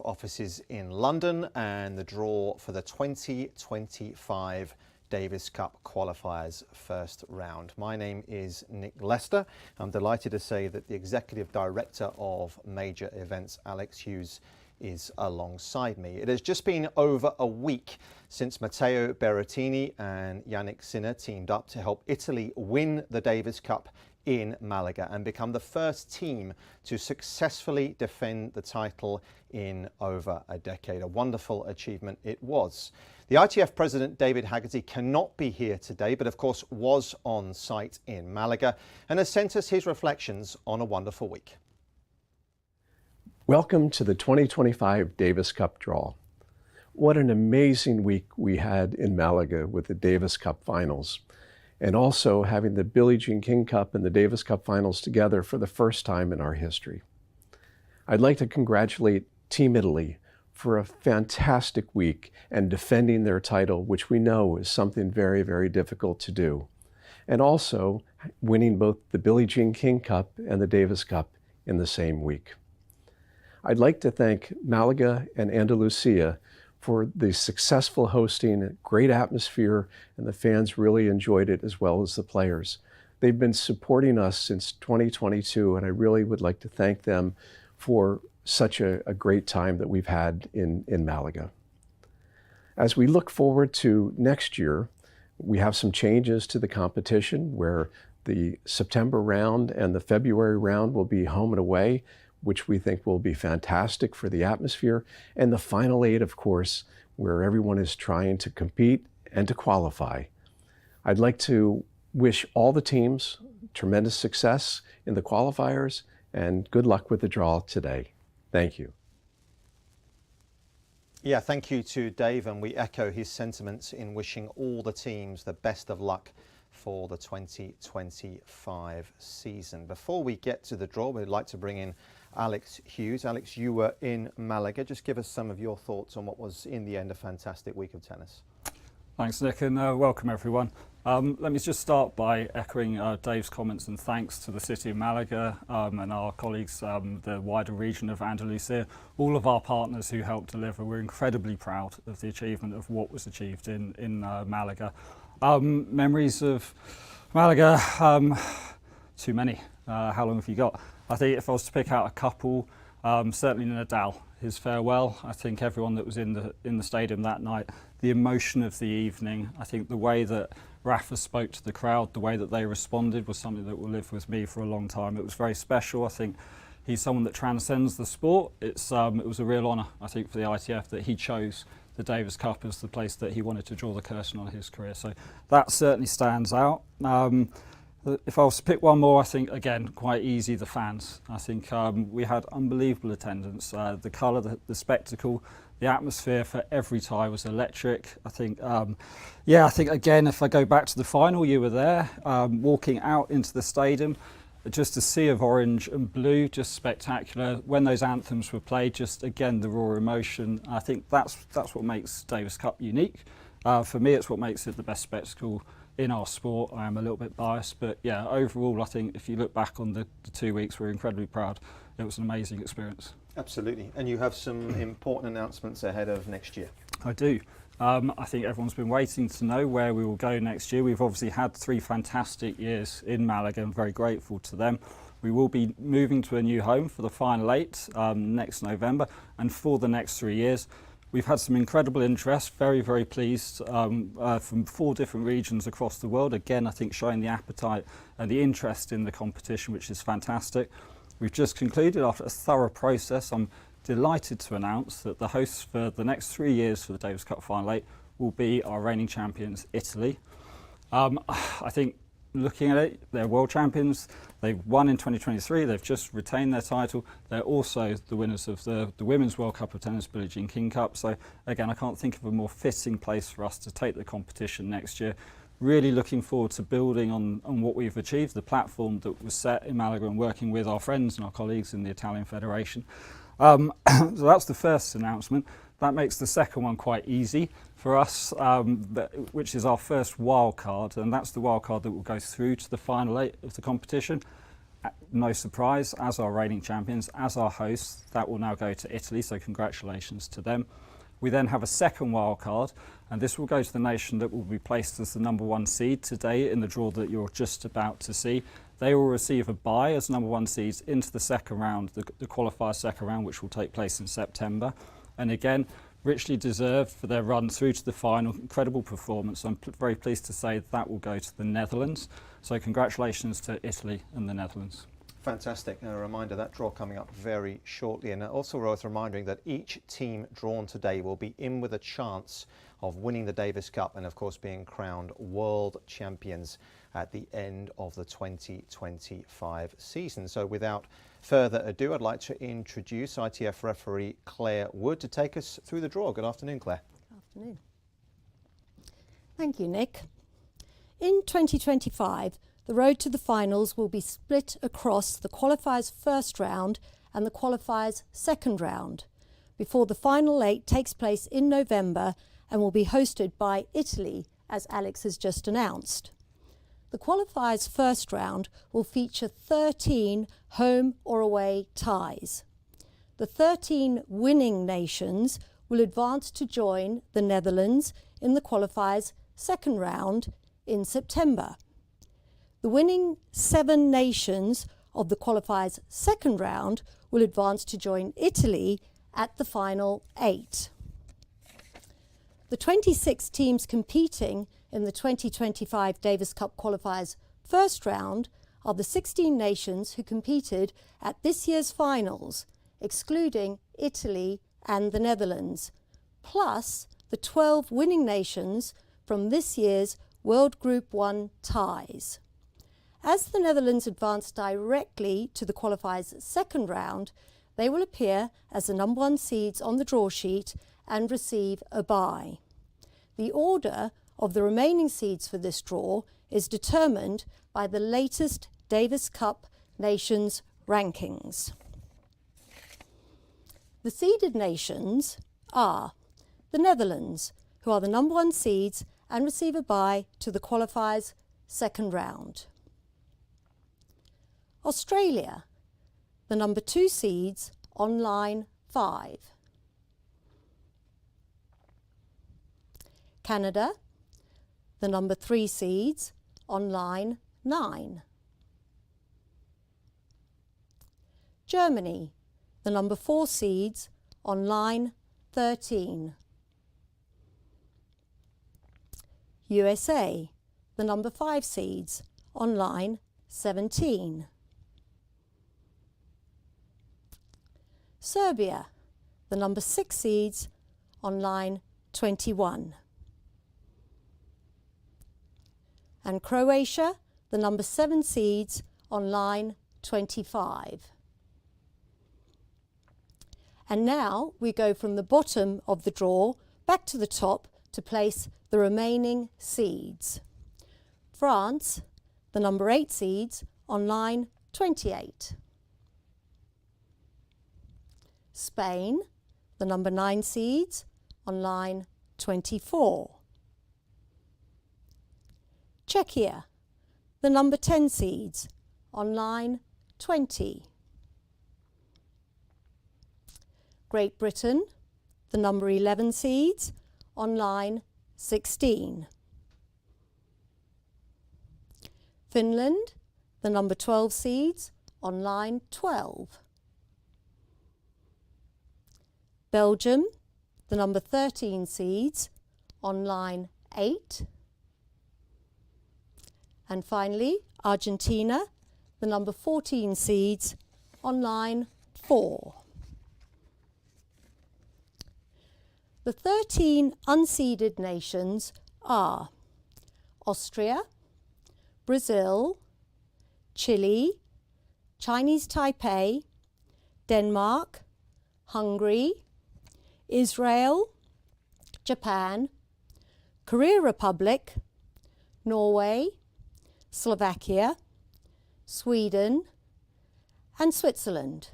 offices in London and the draw for the 2025 Davis Cup Qualifiers first round. My name is Nick Lester. I'm delighted to say that the Executive Director of Major Events, Alex Hughes, is alongside me. It has just been over a week since Matteo Berrettini and Yannick Sinner teamed up to help Italy win the Davis Cup in Malaga and become the first team to successfully defend the title in over a decade. A wonderful achievement it was. The ITF President David Haggerty cannot be here today, but of course was on site in Malaga and has sent us his reflections on a wonderful week. Welcome to the 2025 Davis Cup draw. What an amazing week we had in Malaga with the Davis Cup finals, and also having the Billie Jean King Cup and the Davis Cup finals together for the first time in our history. I'd like to congratulate Team Italy for a fantastic week and defending their title, which we know is something very, very difficult to do. And also winning both the Billie Jean King Cup and the Davis Cup in the same week. I'd like to thank Malaga and Andalusia for the successful hosting, great atmosphere, and the fans really enjoyed it as well as the players. They've been supporting us since 2022, and I really would like to thank them for such a great time that we've had in Malaga. As we look forward to next year, we have some changes to the competition where the September round and the February round will be home and away, which we think will be fantastic for the atmosphere, and the final eight, of course, where everyone is trying to compete and to qualify. I'd like to wish all the teams tremendous success in the qualifiers and good luck with the draw today. Thank you. Yeah, thank you to Dave, and we echo his sentiments in wishing all the teams the best of luck for the 2025 season. Before we get to the draw, we'd like to bring in Alex Hughes. Alex, you were in Malaga. Just give us some of your thoughts on what was, in the end, a fantastic week of tennis. Thanks, Nick, and welcome everyone. Let me just start by echoing Dave's comments and thanks to the city of Malaga and our colleagues, the wider region of Andalusia, all of our partners who helped deliver. We're incredibly proud of the achievement of what was achieved in Malaga. Memories of Malaga, too many. How long have you got? I think if I was to pick out a couple, certainly Nadal, his farewell. I think everyone that was in the stadium that night, the emotion of the evening, I think the way that Rafa spoke to the crowd, the way that they responded was something that will live with me for a long time. It was very special. I think he's someone that transcends the sport. It was a real honour, I think, for the ITF that he chose the Davis Cup as the place that he wanted to draw the curtain on his career. So that certainly stands out. If I was to pick one more, I think, again, quite easy, the fans. I think we had unbelievable attendance. The colour, the spectacle, the atmosphere for every tie was electric. I think, I think, again, if I go back to the final, you were there, walking out into the stadium, just a sea of orange and blue, just spectacular. When those anthems were played, just, again, the raw emotion. I think that's what makes Davis Cup unique. For me, it's what makes it the best spectacle in our sport. I am a little bit biased, but yeah, overall, I think if you look back on the 2 weeks, we're incredibly proud. It was an amazing experience. Absolutely. And you have some important announcements ahead of next year. I do. I think everyone's been waiting to know where we will go next year. We've obviously had 3 fantastic years in Malaga. I'm very grateful to them. We will be moving to a new home for the final 8 next November, and for the next 3 years. We've had some incredible interest, very, very pleased, from 4 different regions across the world. Again, I think showing the appetite and the interest in the competition, which is fantastic. We've just concluded after a thorough process. I'm delighted to announce that the hosts for the next 3 years for the Davis Cup Final 8 will be our reigning champions, Italy. I think looking at it, they're world champions. They've won in 2023. They've just retained their title. They're also the winners of the Women's World Cup of Tennis, Billie Jean King Cup. So again, I can't think of a more fitting place for us to take the competition next year. Really looking forward to building on what we've achieved, the platform that was set in Malaga, and working with our friends and our colleagues in the Italian Federation. So that's the first announcement. That makes the second one quite easy for us, which is our first wild card, and that's the wild card that will go through to the final 8 of the competition. no surprise, as our reigning champions, as our hosts, that will now go to Italy, so congratulations to them. We then have a second wildcard, and this will go to the nation that will be placed as the number 1 seed today in the draw that you're just about to see. They will receive a bye as number 1 seeds into the second round, the qualifier second round, which will take place in September. And again, richly deserved for their run through to the final. Incredible performance. I'm very pleased to say that will go to the Netherlands. So congratulations to Italy and the Netherlands. Fantastic. And a reminder, that draw coming up very shortly. And also worth reminding that each team drawn today will be in with a chance of winning the Davis Cup and, of course, being crowned world champions at the end of the 2025 season. So without further ado, I'd like to introduce ITF referee Claire Wood to take us through the draw. Good afternoon, Claire. Good afternoon. Thank you, Nick. In 2025, the road to the finals will be split across the qualifiers first round and the qualifiers second round, before the final 8 takes place in November and will be hosted by Italy, as Alex has just announced. The qualifiers first round will feature 13 home or away ties. The 13 winning nations will advance to join the Netherlands in the qualifiers second round in September. The winning 7 nations of the qualifiers second round will advance to join Italy at the final 8. The 26 teams competing in the 2025 Davis Cup Qualifiers first round are the 16 nations who competed at this year's finals, excluding Italy and the Netherlands, plus the 12 winning nations from this year's World Group 1 ties. As the Netherlands advance directly to the qualifiers second round, they will appear as the number 1 seeds on the draw sheet and receive a bye. The order of the remaining seeds for this draw is determined by the latest Davis Cup nations rankings. The seeded nations are the Netherlands, who are the number 1 seeds and receive a bye to the qualifiers second round. Australia, the number 2 seeds on line 5. Canada, the number 3 seeds on line 9. Germany, the number 4 seeds on line 13. USA, the number 5 seeds on line 17. Serbia, the number 6 seeds on line 21. And Croatia, the number 7 seeds on line 25. And now we go from the bottom of the draw back to the top to place the remaining seeds. France, the number 8 seeds on line 28. Spain, the number 9 seeds on line 24. Czechia, the number 10 seeds on line 20. Great Britain, the number 11 seeds on line 16. Finland, the number 12 seeds on line 12. Belgium, the number 13 seeds on line 8. And finally, Argentina, the number 14 seeds on line 4. The 13 unseeded nations are Austria, Brazil, Chile, Chinese Taipei, Denmark, Hungary, Israel, Japan, Korea Republic, Norway, Slovakia, Sweden, and Switzerland.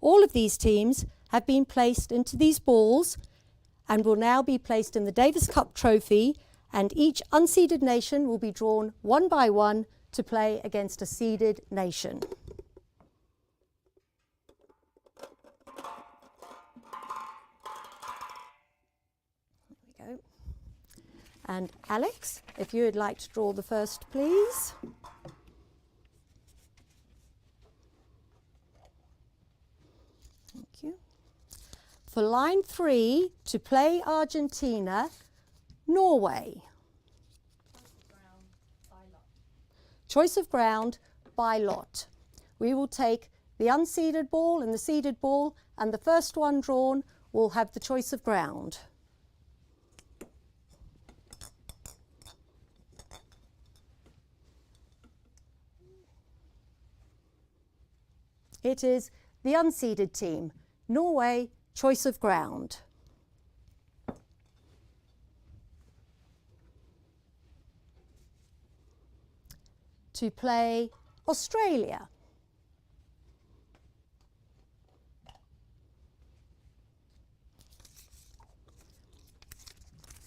All of these teams have been placed into these balls and will now be placed in the Davis Cup trophy, and each unseeded nation will be drawn one by one to play against a seeded nation. There we go. And Alex, if you would like to draw the first, please. Thank you. For line 3, to play Argentina, Norway. Choice of ground by lot. We will take the unseeded ball and the seeded ball, and the first one drawn will have the choice of ground. It is the unseeded team, Norway, choice of ground. To play Australia.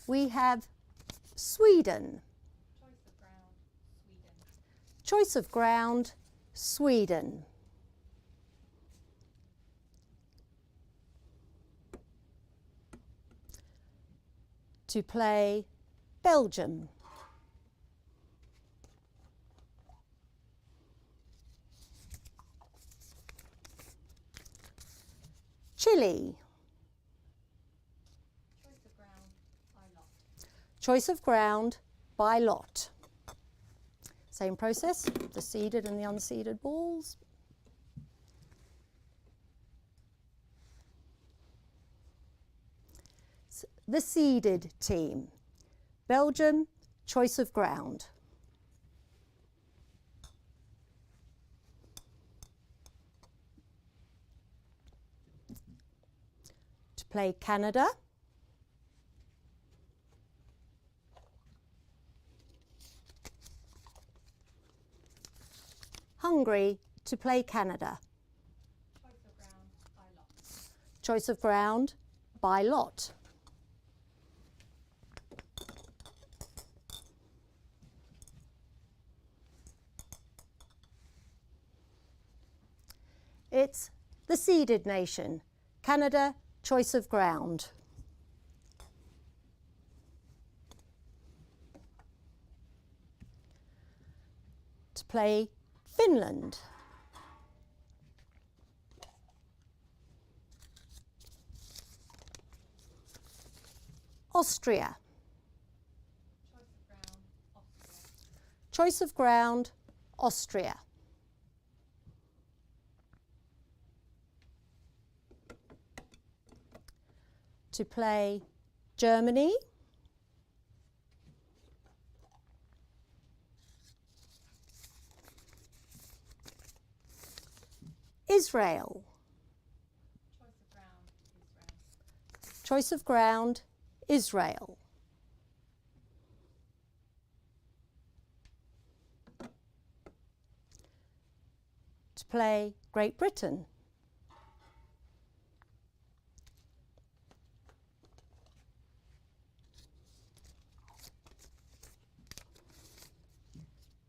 We have Sweden. Choice of ground, Sweden. To play Belgium. Chile. Choice of ground by lot. Same process, the seeded and the unseeded balls. The seeded team, Belgium, choice of ground. To play Canada. Hungary, to play Canada. Choice of ground by lot. It's the seeded nation, Canada, choice of ground. To play Finland. Austria. Choice of ground, Austria. To play Germany. Israel. Choice of ground, Israel. To play Great Britain.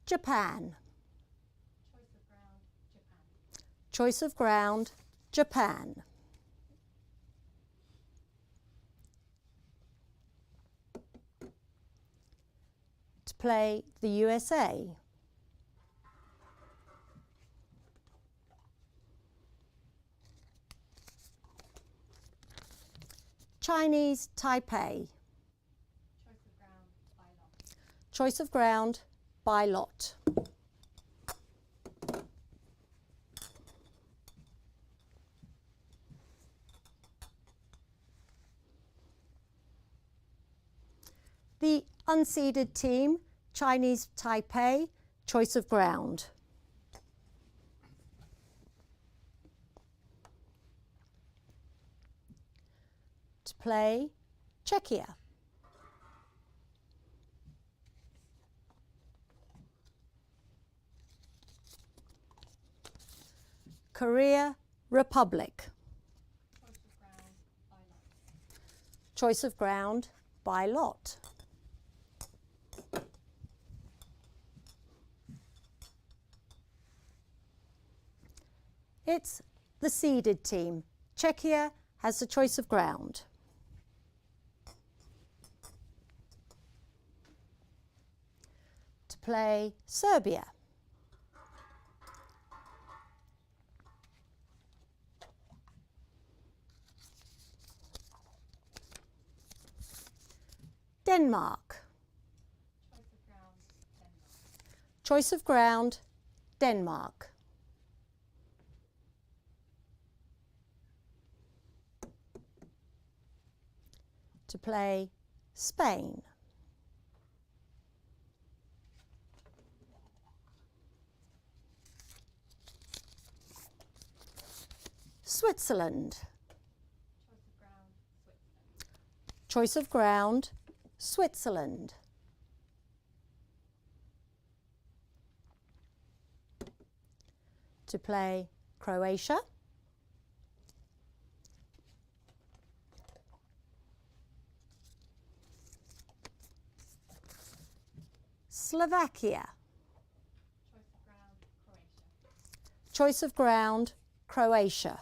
Japan. Choice of ground, Japan. To play the USA. Chinese Taipei. Choice of ground by lot. The unseeded team, Chinese Taipei, choice of ground. To play Czechia. Korea Republic. Choice of ground by lot. It's the seeded team. Czechia has the choice of ground. To play Serbia. Denmark. Choice of ground, Denmark. To play Spain. Switzerland. Choice of ground, Switzerland. To play Croatia. Slovakia. Choice of ground, Croatia.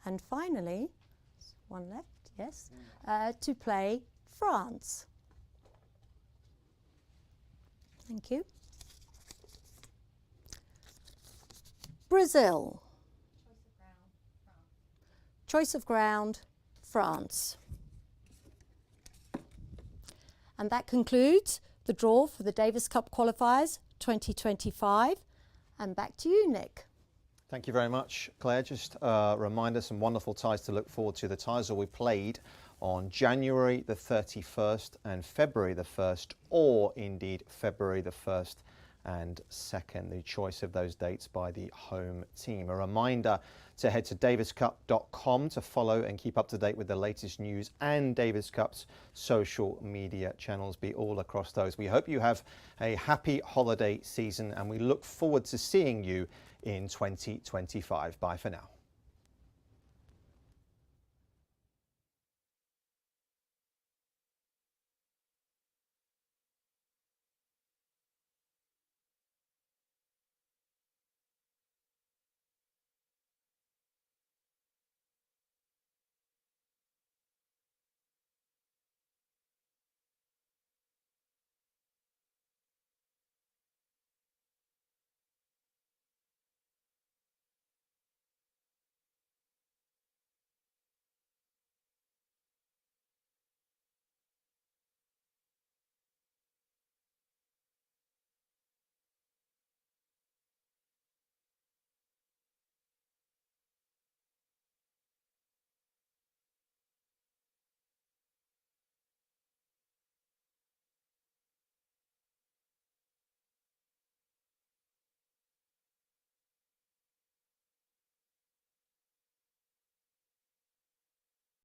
And finally, one left, yes, to play France. Thank you. Brazil. Choice of ground, France. And that concludes the draw for the Davis Cup Qualifiers 2025. And back to you, Nick. Thank you very much, Claire. Just a reminder, some wonderful ties to look forward to. The ties will be played on January the 31st and February the 1st, or indeed February the 1st and 2nd, the choice of those dates by the home team. A reminder to head to daviscup.com to follow and keep up to date with the latest news, and Davis Cup's social media channels, be all across those. We hope you have a happy holiday season, and we look forward to seeing you in 2025. Bye for now.